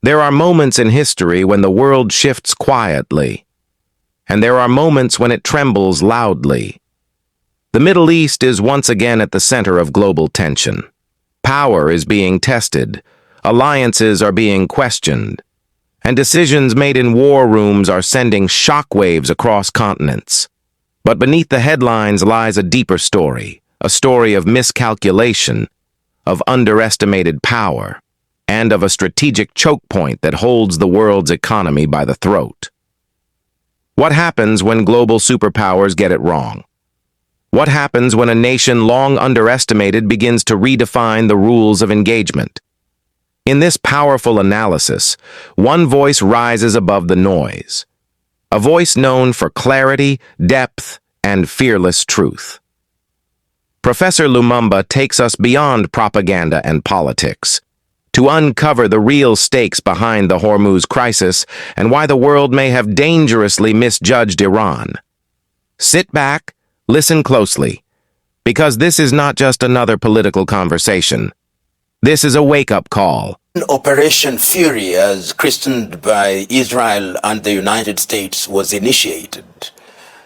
There are moments in history when the world shifts quietly, and there are moments when it trembles loudly. The Middle East is once again at the center of global tension. Power is being tested, alliances are being questioned, and decisions made in war rooms are sending shockwaves across continents. But beneath the headlines lies a deeper story, a story of miscalculation, of underestimated power, and of a strategic choke point that holds the world's economy by the throat. What happens when global superpowers get it wrong? What happens when a nation long underestimated begins to redefine the rules of engagement? In this powerful analysis, one voice rises above the noise, a voice known for clarity, depth, and fearless truth. Professor Lumumba takes us beyond propaganda and politics, to uncover the real stakes behind the Hormuz crisis and why the world may have dangerously misjudged Iran. Sit back, listen closely, because this is not just another political conversation. This is a wake-up call. Operation Fury, as christened by Israel and the United States, was initiated.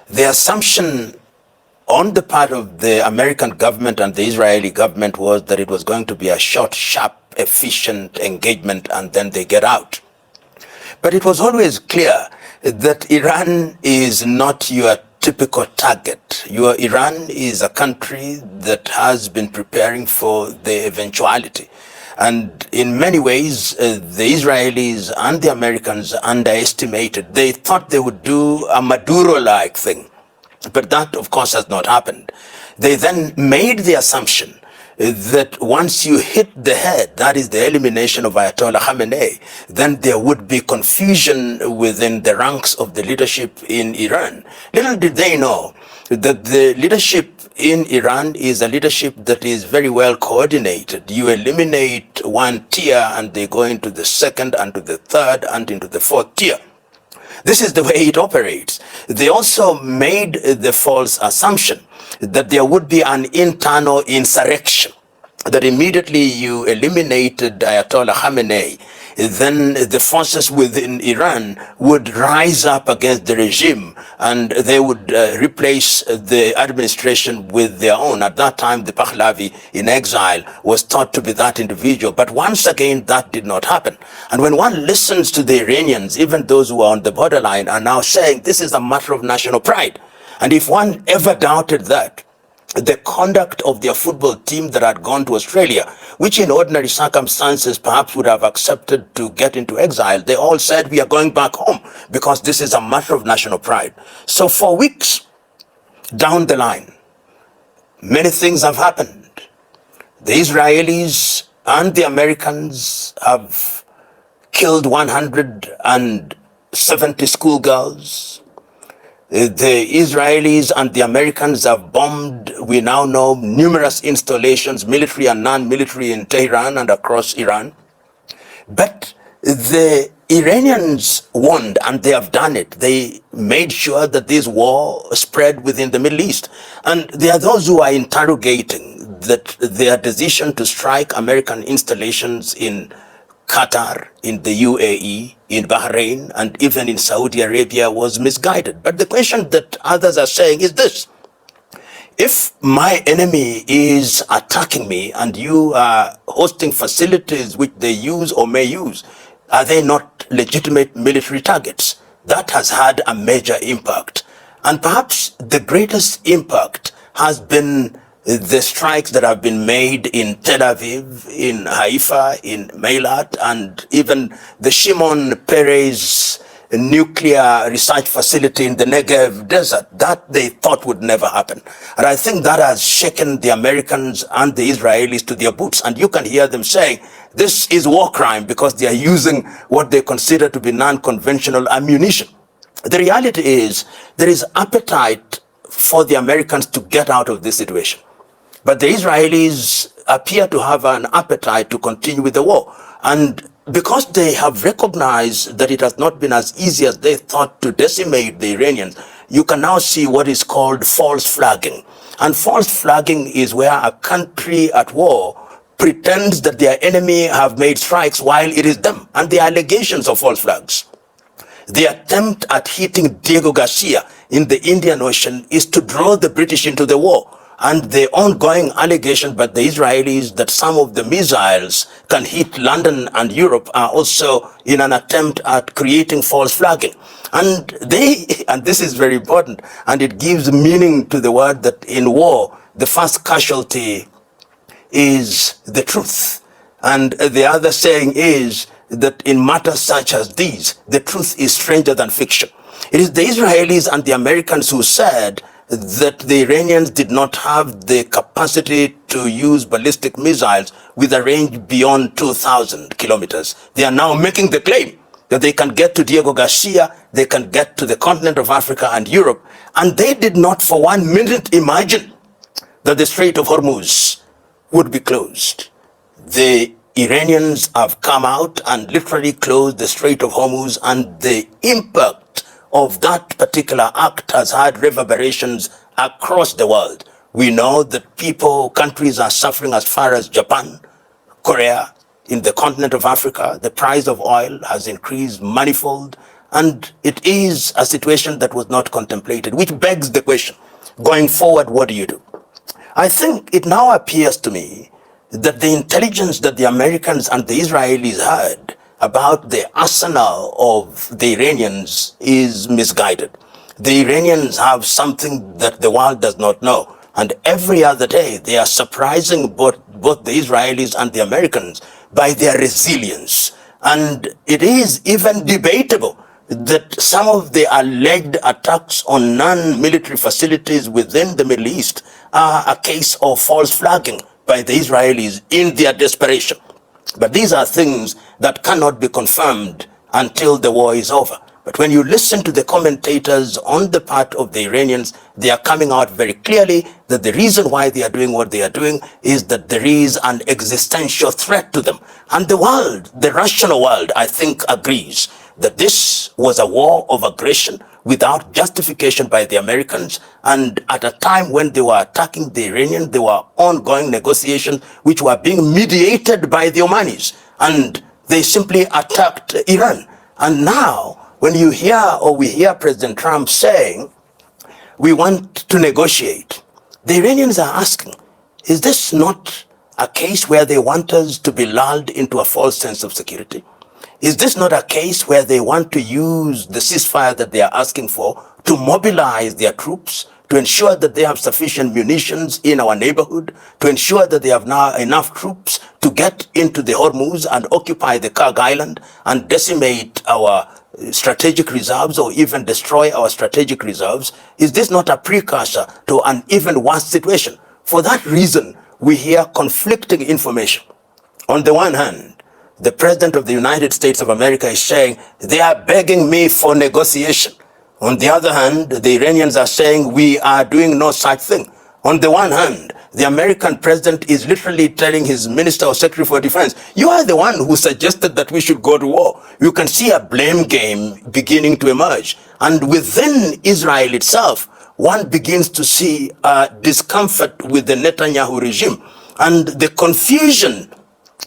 The assumption on the part of the American government and the Israeli government was that it was going to be a short, sharp, efficient engagement and then they get out. But it was always clear that Iran is not your typical target. Iran is a country that has been preparing for the eventuality. And in many ways, the Israelis and the Americans underestimated. They thought they would do a Maduro-like thing. But that, of course, has not happened. They then made the assumption that once you hit the head, that is the elimination of Ayatollah Khamenei, then there would be confusion within the ranks of the leadership in Iran. Little did they know that the leadership in Iran is a leadership that is very well coordinated. You eliminate one tier and they go into the second and to the third and into the fourth tier. This is the way it operates. They also made the false assumption that there would be an internal insurrection, that immediately you eliminated Ayatollah Khamenei, then the forces within Iran would rise up against the regime and they would replace the administration with their own. At that time, the Pahlavi in exile was thought to be that individual. But once again, that did not happen. And when one listens to the Iranians, even those who are on the borderline are now saying this is a matter of national pride. And if one ever doubted that, the conduct of their football team that had gone to Australia, which in ordinary circumstances perhaps would have accepted to get into exile, they all said, we are going back home because this is a matter of national pride. So for weeks down the line, many things have happened. The Israelis and the Americans have killed 170 schoolgirls. The Israelis and the Americans have bombed, we now know, numerous installations, military and non-military, in Tehran and across Iran. But the Iranians warned, and they have done it. They made sure that this war spread within the Middle East. And there are those who are interrogating that their decision to strike American installations in Qatar, in the UAE, in Bahrain, and even in Saudi Arabia was misguided. But the question that others are saying is this: if my enemy is attacking me and you are hosting facilities which they use or may use, are they not legitimate military targets? That has had a major impact. And perhaps the greatest impact has been the strikes that have been made in Tel Aviv, in Haifa, in Meilat, and even the Shimon Peres nuclear research facility in the Negev desert. That they thought would never happen. And I think that has shaken the Americans and the Israelis to their boots. And you can hear them saying, this is war crime because they are using what they consider to be non-conventional ammunition. The reality is there is appetite for the Americans to get out of this situation. But the Israelis appear to have an appetite to continue with the war. And because they have recognized that it has not been as easy as they thought to decimate the Iranians, you can now see what is called false flagging. And false flagging is where a country at war pretends that their enemy have made strikes while it is them, and the allegations of false flags. The attempt at hitting Diego Garcia in the Indian Ocean is to draw the British into the war, and the ongoing allegation by the Israelis that some of the missiles can hit London and Europe are also in an attempt at creating false flagging. And and this is very important, and it gives meaning to the word that in war, the first casualty is the truth. And the other saying is that in matters such as these, the truth is stranger than fiction. It is the Israelis and the Americans who said that the Iranians did not have the capacity to use ballistic missiles with a range beyond 2,000 kilometers. They are now making the claim that they can get to Diego Garcia, they can get to the continent of Africa and Europe, and they did not for 1 minute imagine that the Strait of Hormuz would be closed. The Iranians have come out and literally closed the Strait of Hormuz, and the impact of that particular act has had reverberations across the world. We know that countries are suffering as far as Japan, Korea. In the continent of Africa, the price of oil has increased manifold, and it is a situation that was not contemplated, which begs the question, going forward, what do you do? I think it now appears to me that the intelligence that the Americans and the Israelis had about the arsenal of the Iranians is misguided. The Iranians have something that the world does not know. And every other day, they are surprising both the Israelis and the Americans by their resilience. And it is even debatable that some of the alleged attacks on non-military facilities within the Middle East are a case of false flagging by the Israelis in their desperation. But these are things that cannot be confirmed until the war is over. But when you listen to the commentators on the part of the Iranians, they are coming out very clearly that the reason why they are doing what they are doing is that there is an existential threat to them. And the world, the rational world, I think agrees that this was a war of aggression without justification by the Americans. And at a time when they were attacking the Iranians, there were ongoing negotiations which were being mediated by the Omanis. And they simply attacked Iran. And now, when you hear or we hear President Trump saying, we want to negotiate, the Iranians are asking, is this not a case where they want us to be lulled into a false sense of security? Is this not a case where they want to use the ceasefire that they are asking for to mobilize their troops, to ensure that they have sufficient munitions in our neighborhood, to ensure that they have now enough troops to get into the Hormuz and occupy the Karg Island and decimate our strategic reserves or even destroy our strategic reserves? Is this not a precursor to an even worse situation? For that reason, we hear conflicting information. On the one hand, the President of the United States of America is saying, they are begging me for negotiation. On the other hand, the Iranians are saying, we are doing no such thing. On the one hand, the American president is literally telling his minister or secretary for defense, you are the one who suggested that we should go to war. You can see a blame game beginning to emerge. And within Israel itself, one begins to see discomfort with the Netanyahu regime. And the confusion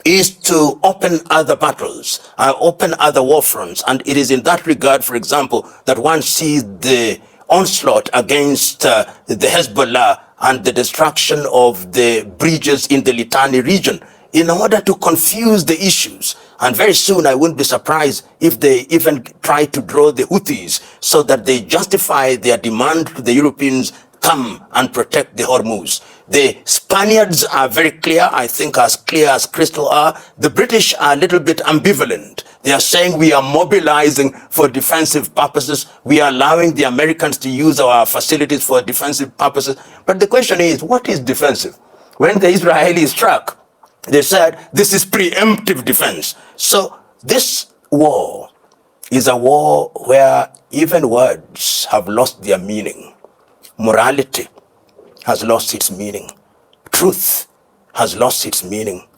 is to open other battles, open other war fronts. And it is in that regard, for example, that one sees the onslaught against the Hezbollah and the destruction of the bridges in the Litani region in order to confuse the issues. And very soon I wouldn't be surprised if they even try to draw the Houthis so that they justify their demand to the Europeans, come and protect the Hormuz. The Spaniards are very clear, I think as clear as crystal are. The British are a little bit ambivalent. They are saying we are mobilizing for defensive purposes. We are allowing the Americans to use our facilities for defensive purposes. But the question is, what is defensive? When the Israelis struck, they said this is preemptive defense. So this war is a war where even words have lost their meaning. Morality has lost its meaning. Truth has lost its meaning.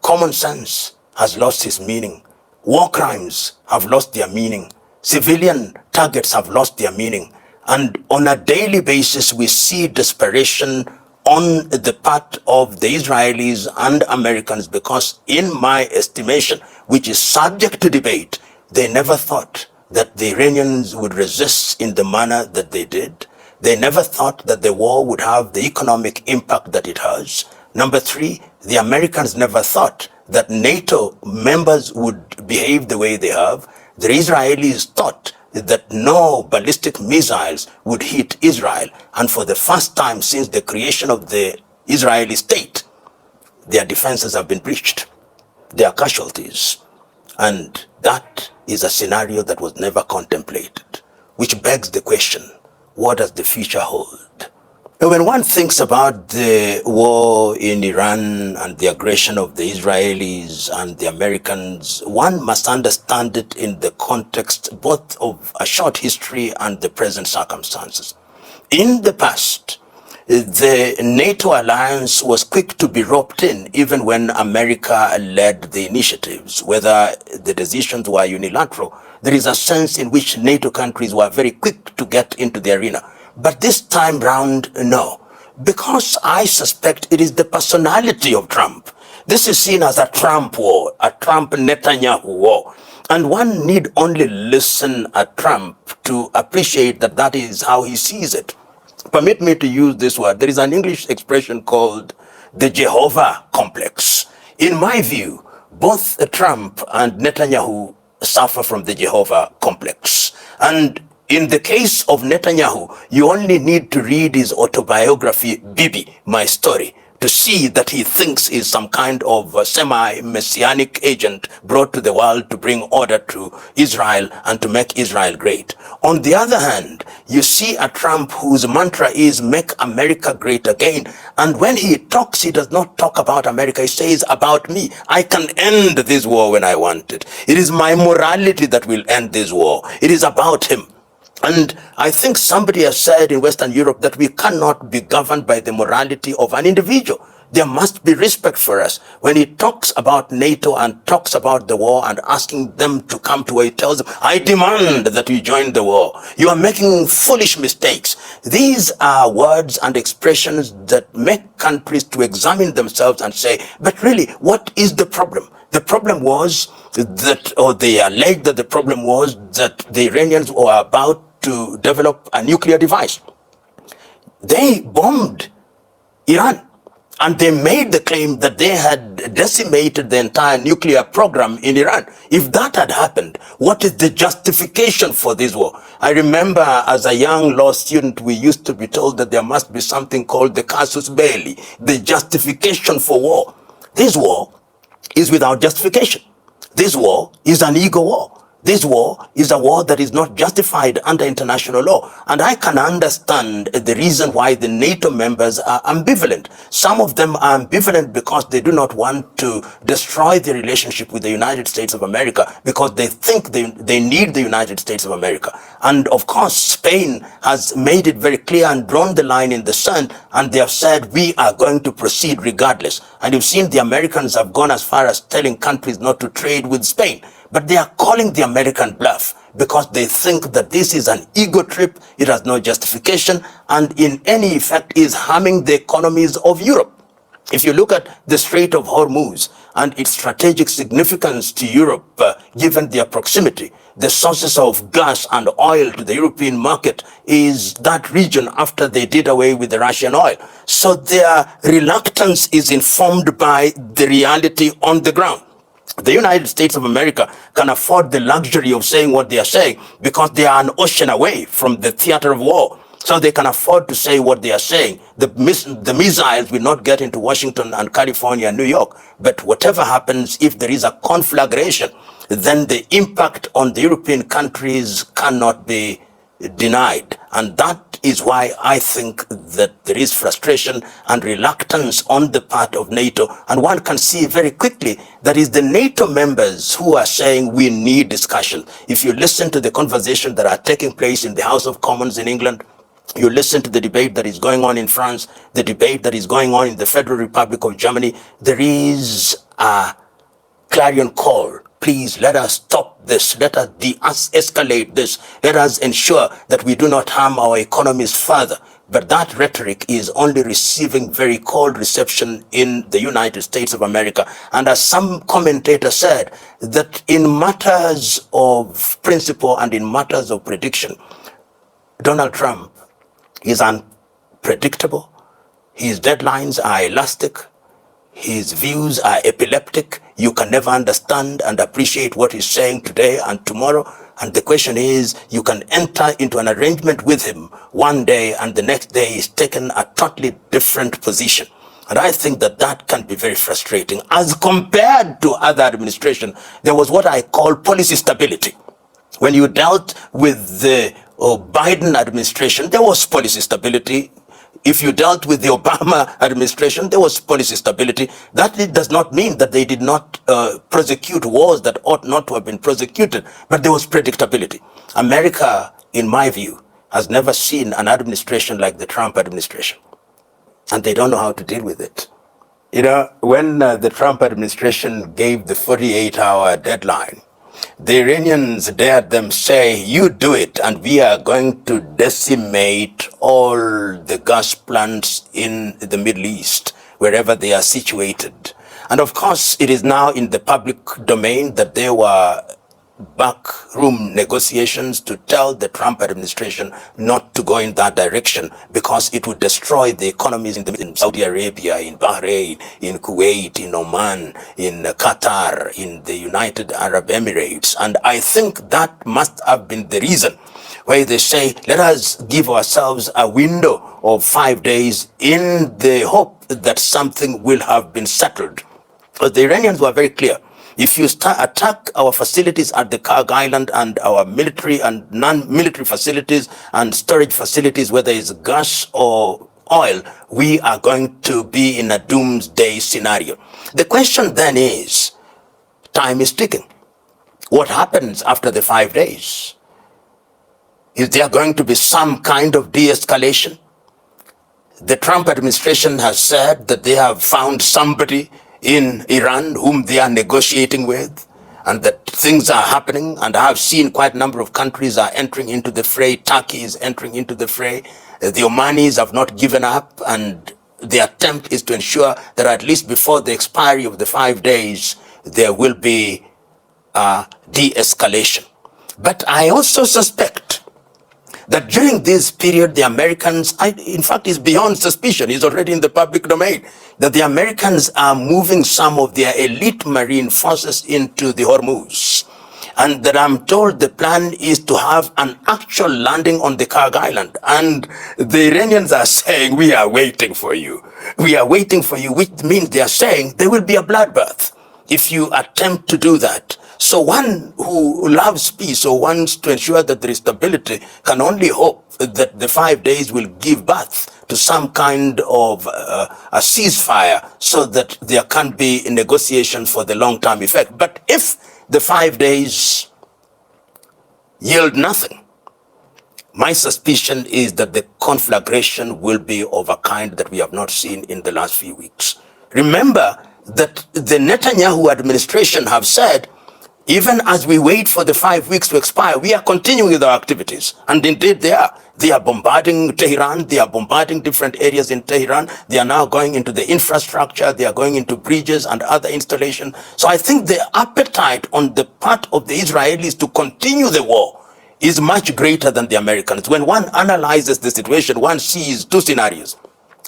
Common sense has lost its meaning. War crimes have lost their meaning. Civilian targets have lost their meaning. And on a daily basis, we see desperation on the part of the Israelis and Americans, because in my estimation, which is subject to debate, they never thought that the Iranians would resist in the manner that they did. They never thought that the war would have the economic impact that it has. Number three, the Americans never thought that NATO members would behave the way they have. The Israelis thought that no ballistic missiles would hit Israel. And for the first time since the creation of the Israeli state, their defenses have been breached. There are casualties. And that is a scenario that was never contemplated, which begs the question, what does the future hold? And when one thinks about the war in Iran and the aggression of the Israelis and the Americans, one must understand it in the context both of a short history and the present circumstances. In the past, the NATO alliance was quick to be roped in even when America led the initiatives, whether the decisions were unilateral. There is a sense in which NATO countries were very quick to get into the arena. But this time round, no. Because I suspect it is the personality of Trump. This is seen as a Trump war, a Trump-Netanyahu war. And one need only listen at Trump to appreciate that that is how he sees it. Permit me to use this word. There is an English expression called the Jehovah complex. In my view, both Trump and Netanyahu suffer from the Jehovah complex. And in the case of Netanyahu, you only need to read his autobiography, Bibi, My Story, to see that he thinks he's some kind of semi-messianic agent brought to the world to bring order to Israel and to make Israel great. On the other hand, you see a Trump whose mantra is make America great again. And when he talks, he does not talk about America. He says about me. I can end this war when I want it. It is my morality that will end this war. It is about him. And I think somebody has said in Western Europe that we cannot be governed by the morality of an individual. There must be respect for us. When he talks about NATO and talks about the war and asking them to come to where he tells them, I demand that you join the war. You are making foolish mistakes. These are words and expressions that make countries to examine themselves and say, but really, what is the problem? The problem was that, or they alleged that the problem was that the Iranians were about to develop a nuclear device. They bombed Iran, and they made the claim that they had decimated the entire nuclear program in Iran. If that had happened, what is the justification for this war? I remember as a young law student, we used to be told that there must be something called the casus belli, the justification for war. This war is without justification. This war is an ego war. This war is a war that is not justified under international law. And I can understand the reason why the NATO members are ambivalent. Some of them are ambivalent because they do not want to destroy the relationship with the United States of America, because they think they need the United States of America. And of course, Spain has made it very clear and drawn the line in the sand, and they have said, we are going to proceed regardless. And you've seen the Americans have gone as far as telling countries not to trade with Spain. But they are calling the American bluff because they think that this is an ego trip, it has no justification, and in any effect is harming the economies of Europe. If you look at the Strait of Hormuz and its strategic significance to Europe, given their proximity, the sources of gas and oil to the European market is that region after they did away with the Russian oil. So their reluctance is informed by the reality on the ground. The United States of America can afford the luxury of saying what they are saying because they are an ocean away from the theater of war. So they can afford to say what they are saying. The missiles will not get into Washington and California and New York. But whatever happens, if there is a conflagration, then the impact on the European countries cannot be denied. And that is why I think that there is frustration and reluctance on the part of NATO. And one can see very quickly that is the NATO members who are saying we need discussion. If you listen to the conversations that are taking place in the House of Commons in England, you listen to the debate that is going on in France, the debate that is going on in the Federal Republic of Germany, there is a clarion call. Please let us stop this. Let us de-escalate this. Let us ensure that we do not harm our economies further. But that rhetoric is only receiving very cold reception in the United States of America. And as some commentator said, that in matters of principle and in matters of prediction, Donald Trump is unpredictable. His deadlines are elastic. His views are epileptic. You can never understand and appreciate what he's saying today and tomorrow. And the question is, you can enter into an arrangement with him one day and the next day he's taken a totally different position. And I think that that can be very frustrating. As compared to other administration, there was what I call policy stability. When you dealt with the Biden administration, there was policy stability. If you dealt with the Obama administration, there was policy stability. That does not mean that they did not prosecute wars that ought not to have been prosecuted, but there was predictability. America, in my view, has never seen an administration like the Trump administration, and they don't know how to deal with it. You know, when the Trump administration gave the 48-hour deadline, the Iranians dared them say, you do it, and we are going to decimate all the gas plants in the Middle East, wherever they are situated. And of course, it is now in the public domain that there were backroom negotiations to tell the Trump administration not to go in that direction because it would destroy the economies in Saudi Arabia, in Bahrain, in Kuwait, in Oman, in Qatar, in the United Arab Emirates. And I think that must have been the reason why they say, let us give ourselves a window of 5 days in the hope that something will have been settled. But the Iranians were very clear. If you attack our facilities at the Karg Island and our military and non-military facilities and storage facilities, whether it's gas or oil, we are going to be in a doomsday scenario. The question then is, time is ticking. What happens after the 5 days? Is there going to be some kind of de-escalation? The Trump administration has said that they have found somebody in Iran whom they are negotiating with, and that things are happening. And I have seen quite a number of countries are entering into the fray. Turkey is entering into the fray. The Omanis have not given up, and the attempt is to ensure that at least before the expiry of the 5 days, there will be de-escalation. But I also suspect that during this period, the Americans, in fact, is beyond suspicion, is already in the public domain, that the Americans are moving some of their elite marine forces into the Hormuz. And that I'm told the plan is to have an actual landing on the Karg Island. And the Iranians are saying, we are waiting for you. We are waiting for you, which means they are saying there will be a bloodbath if you attempt to do that. So one who loves peace or wants to ensure that there is stability can only hope that the 5 days will give birth to some kind of a ceasefire so that there can be a negotiation for the long-term effect. But if the 5 days yield nothing, my suspicion is that the conflagration will be of a kind that we have not seen in the last few weeks. Remember that the Netanyahu administration have said, even as we wait for the 5 weeks to expire, we are continuing with our activities. And indeed they are. They are bombarding Tehran. They are bombarding different areas in Tehran. They are now going into the infrastructure. They are going into bridges and other installations. So I think the appetite on the part of the Israelis to continue the war is much greater than the Americans. When one analyzes the situation, one sees two scenarios.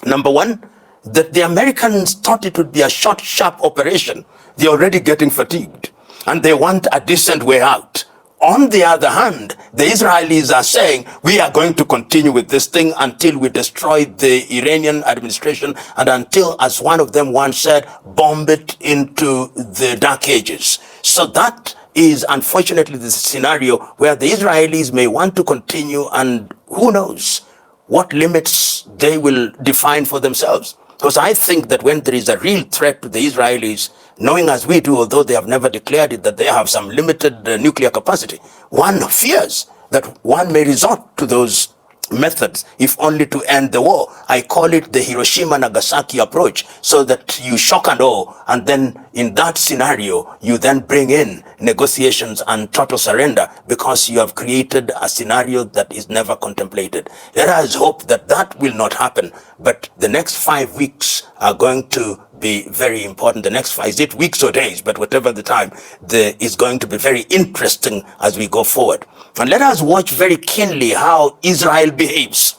Number one, that the Americans thought it would be a short, sharp operation. They're already getting fatigued, and they want a decent way out. On the other hand, the Israelis are saying, we are going to continue with this thing until we destroy the Iranian administration and until, as one of them once said, bomb it into the dark ages. So that is unfortunately the scenario where the Israelis may want to continue, and who knows what limits they will define for themselves. Because I think that when there is a real threat to the Israelis, knowing as we do, although they have never declared it, that they have some limited nuclear capacity, one fears that one may resort to those methods, if only to end the war. I call it the Hiroshima-Nagasaki approach, so that you shock and awe, and then in that scenario, you then bring in negotiations and total surrender, because you have created a scenario that is never contemplated. Let us hope that that will not happen, but the next 5 weeks are going to be very important. The next 5, is it weeks or days, but whatever the time, is going to be very interesting as we go forward. And let us watch very keenly how Israel behaves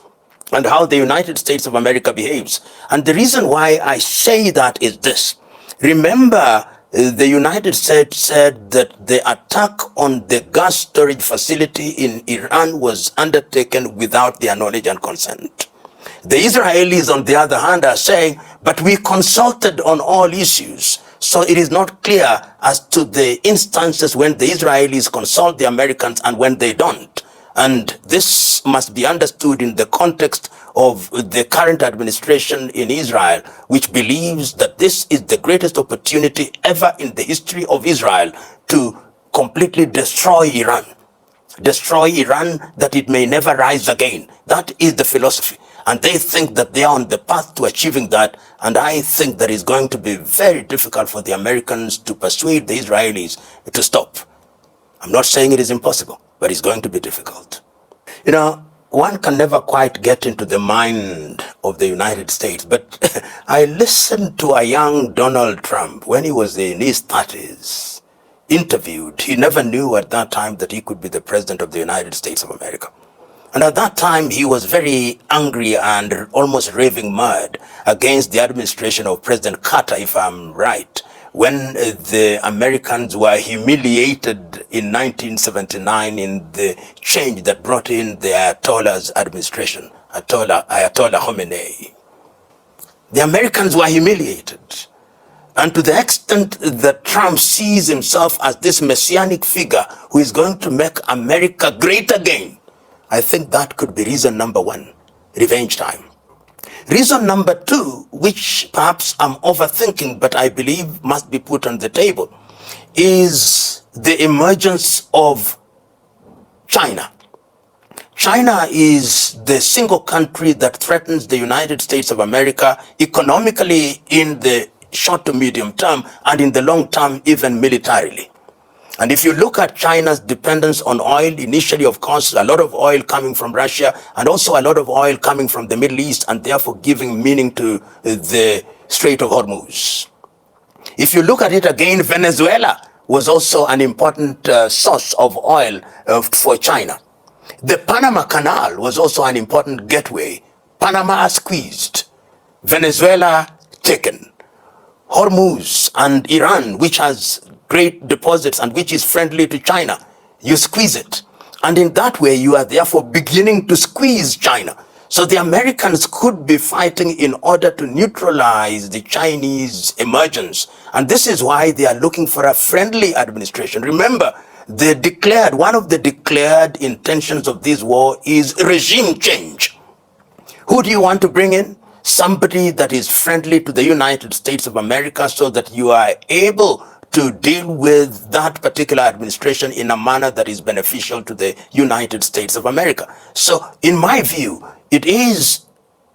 and how the United States of America behaves. And the reason why I say that is this. Remember, the United States said that the attack on the gas storage facility in Iran was undertaken without their knowledge and consent. The Israelis, on the other hand, are saying, but we consulted on all issues. So it is not clear as to the instances when the Israelis consult the Americans and when they don't. And this must be understood in the context of the current administration in Israel, which believes that this is the greatest opportunity ever in the history of Israel to completely destroy Iran. Destroy Iran, that it may never rise again. That is the philosophy. And they think that they are on the path to achieving that. And I think that it's going to be very difficult for the Americans to persuade the Israelis to stop. I'm not saying it is impossible, but it's going to be difficult. You know, one can never quite get into the mind of the United States, but I listened to a young Donald Trump when he was in his 30s, interviewed. He never knew at that time that he could be the president of the United States of America. And at that time, he was very angry and almost raving mad against the administration of President Carter, if I'm right, when the Americans were humiliated in 1979 in the change that brought in the Ayatollah's administration, Ayatollah Khomeini. The Americans were humiliated. And to the extent that Trump sees himself as this messianic figure who is going to make America great again, I think that could be reason number one, revenge time. Reason number two, which perhaps I'm overthinking, but I believe must be put on the table, is the emergence of China. China is the single country that threatens the United States of America economically in the short to medium term, and in the long term, even militarily. And if you look at China's dependence on oil, initially, of course, a lot of oil coming from Russia, and also a lot of oil coming from the Middle East, and therefore giving meaning to the Strait of Hormuz. If you look at it again, Venezuela was also an important source of oil for China. The Panama Canal was also an important gateway. Panama squeezed, Venezuela taken. Hormuz and Iran, which has great deposits and which is friendly to China, you squeeze it. And in that way, you are therefore beginning to squeeze China. So the Americans could be fighting in order to neutralize the Chinese emergence. And this is why they are looking for a friendly administration. Remember, one of the declared intentions of this war is regime change. Who do you want to bring in? Somebody that is friendly to the United States of America, so that you are able to deal with that particular administration in a manner that is beneficial to the United States of America. So in my view, it is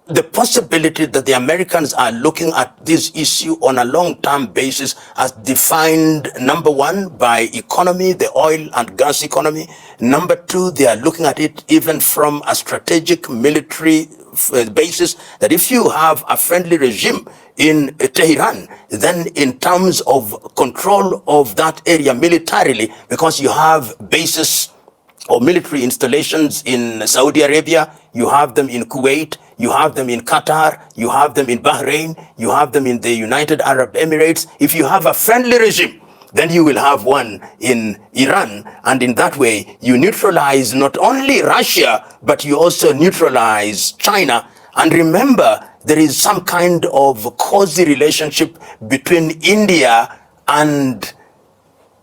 the possibility that the Americans are looking at this issue on a long-term basis as defined, number one, by economy, the oil and gas economy. Number two, they are looking at it even from a strategic military basis, that if you have a friendly regime in Tehran, then in terms of control of that area militarily, because you have bases or military installations in Saudi Arabia, you have them in Kuwait, you have them in Qatar, you have them in Bahrain, you have them in the United Arab Emirates. If you have a friendly regime, then you will have one in Iran. And in that way, you neutralize not only Russia, but you also neutralize China. And remember, there is some kind of cozy relationship between India and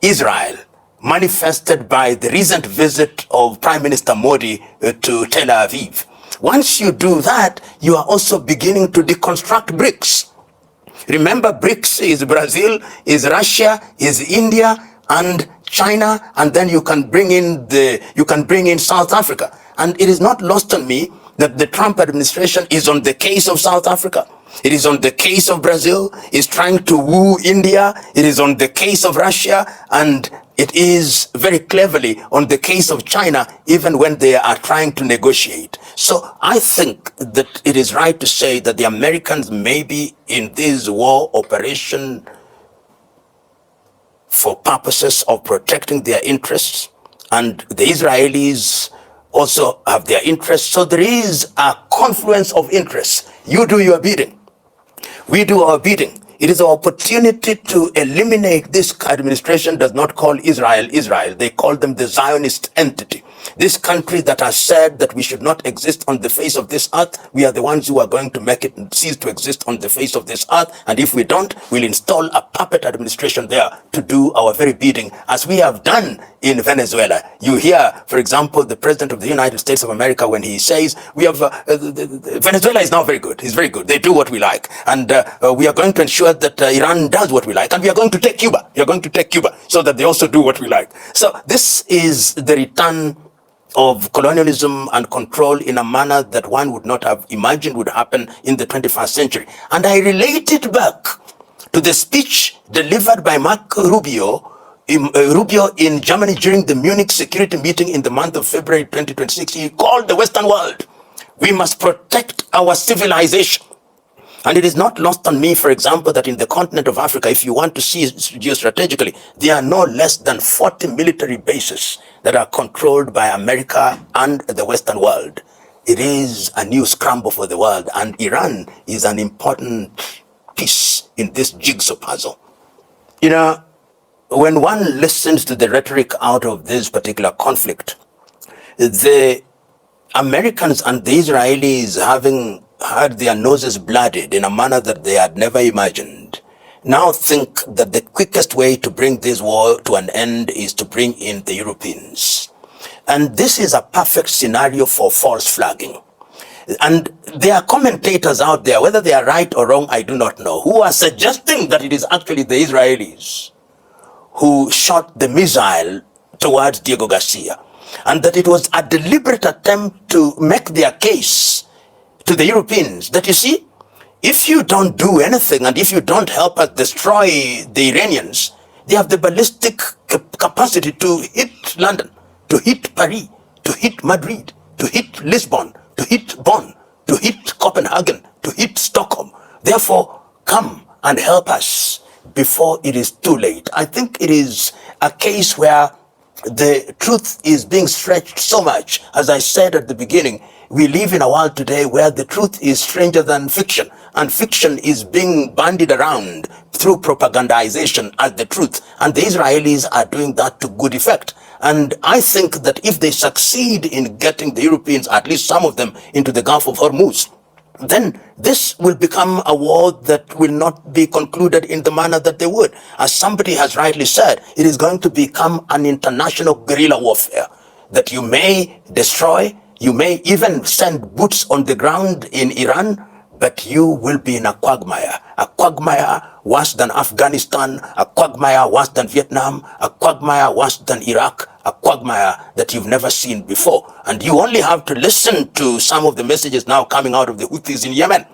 Israel, manifested by the recent visit of Prime Minister Modi to Tel Aviv. Once you do that, you are also beginning to deconstruct BRICS. Remember, BRICS is Brazil, is Russia, is India, and China, and then you can bring in South Africa. And it is not lost on me that the Trump administration is on the case of South Africa. It is on the case of Brazil, is trying to woo India. It is on the case of Russia, and it is very cleverly on the case of China, even when they are trying to negotiate. So I think that it is right to say that the Americans may be in this war operation for purposes of protecting their interests, and the Israelis also have their interests. So there is a confluence of interests. You do your bidding. We do our bidding. It is an opportunity to eliminate this administration does not call Israel Israel. They call them the Zionist entity. This country that has said that we should not exist on the face of this earth, we are the ones who are going to make it cease to exist on the face of this earth. And if we don't, we'll install a puppet administration there to do our very bidding, as we have done in Venezuela. You hear, for example, the President of the United States of America, when he says, we have, Venezuela is now very good. It's very good. They do what we like. And we are going to ensure that Iran does what we like. And we are going to take Cuba. We are going to take Cuba so that they also do what we like. So this is the return of colonialism and control in a manner that one would not have imagined would happen in the 21st century. And I relate it back to the speech delivered by Marco Rubio in Germany during the Munich security meeting in the month of February 2026. He called the Western world, we must protect our civilization. And it is not lost on me, for example, that in the continent of Africa, if you want to see geostrategically, there are no less than 40 military bases that are controlled by America and the Western world. It is a new scramble for the world, and Iran is an important piece in this jigsaw puzzle. You know, when one listens to the rhetoric out of this particular conflict, the Americans and the Israelis having had their noses blooded in a manner that they had never imagined, now think that the quickest way to bring this war to an end is to bring in the Europeans. And this is a perfect scenario for false flagging. And there are commentators out there, whether they are right or wrong, I do not know, who are suggesting that it is actually the Israelis who shot the missile towards Diego Garcia, and that it was a deliberate attempt to make their case to the Europeans that, you see, if you don't do anything and if you don't help us destroy the Iranians, they have the ballistic capacity to hit London, to hit Paris, to hit Madrid, to hit Lisbon, to hit Bonn, to hit Copenhagen, to hit Stockholm. Therefore, come and help us before it is too late. I think it is a case where the truth is being stretched so much. As I said at the beginning, we live in a world today where the truth is stranger than fiction, and fiction is being bandied around through propagandization as the truth. And the Israelis are doing that to good effect. And I think that if they succeed in getting the Europeans, at least some of them, into the Gulf of Hormuz, then this will become a war that will not be concluded in the manner that they would. As somebody has rightly said, it is going to become an international guerrilla warfare that you may destroy, you may even send boots on the ground in Iran, but you will be in a quagmire worse than Afghanistan, a quagmire worse than Vietnam, a quagmire worse than Iraq, a quagmire that you've never seen before. And you only have to listen to some of the messages now coming out of the Houthis in Yemen,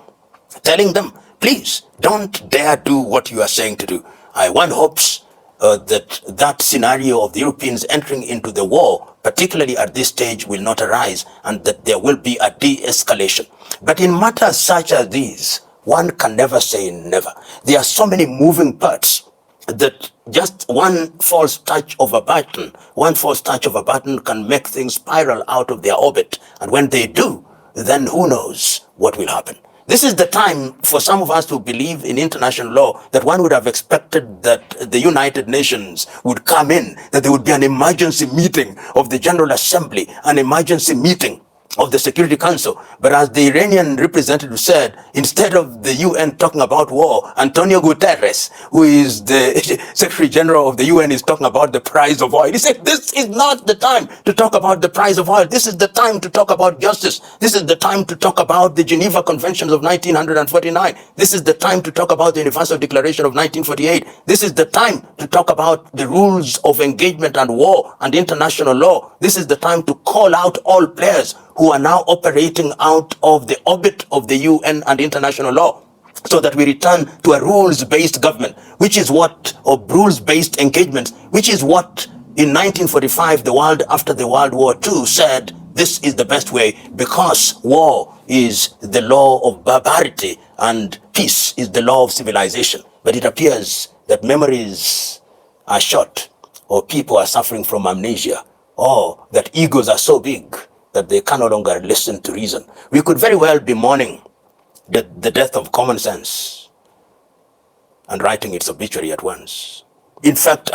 telling them, please don't dare do what you are saying to do. One hopes that scenario of the Europeans entering into the war, particularly at this stage, will not arise, and that there will be a de-escalation. But in matters such as these, one can never say never. There are so many moving parts that just one false touch of a button can make things spiral out of their orbit. And when they do, then who knows what will happen. This is the time for some of us who believe in international law that one would have expected that the United Nations would come in, that there would be an emergency meeting of the General Assembly, an emergency meeting of the Security Council. But as the Iranian representative said, instead of the UN talking about war, Antonio Guterres, who is the Secretary General of the UN, is talking about the price of oil. He said, this is not the time to talk about the price of oil. This is the time to talk about justice. This is the time to talk about the Geneva Conventions of 1949. This is the time to talk about the Universal Declaration of 1948. This is the time to talk about the rules of engagement and war and international law. This is the time to call out all players who are now operating out of the orbit of the UN and international law, so that we return to a rules-based government, which is what, or rules-based engagement, which is what in 1945, the world after the World War II said this is the best way, because war is the law of barbarity and peace is the law of civilization. But it appears that memories are short, or people are suffering from amnesia, or that egos are so big that they can no longer listen to reason. We could very well be mourning the death of common sense and writing its obituary at once. In fact,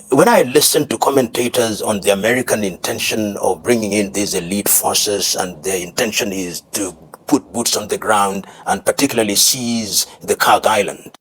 when I listen to commentators on the American intention of bringing in these elite forces, and their intention is to put boots on the ground and particularly seize the Kag Island,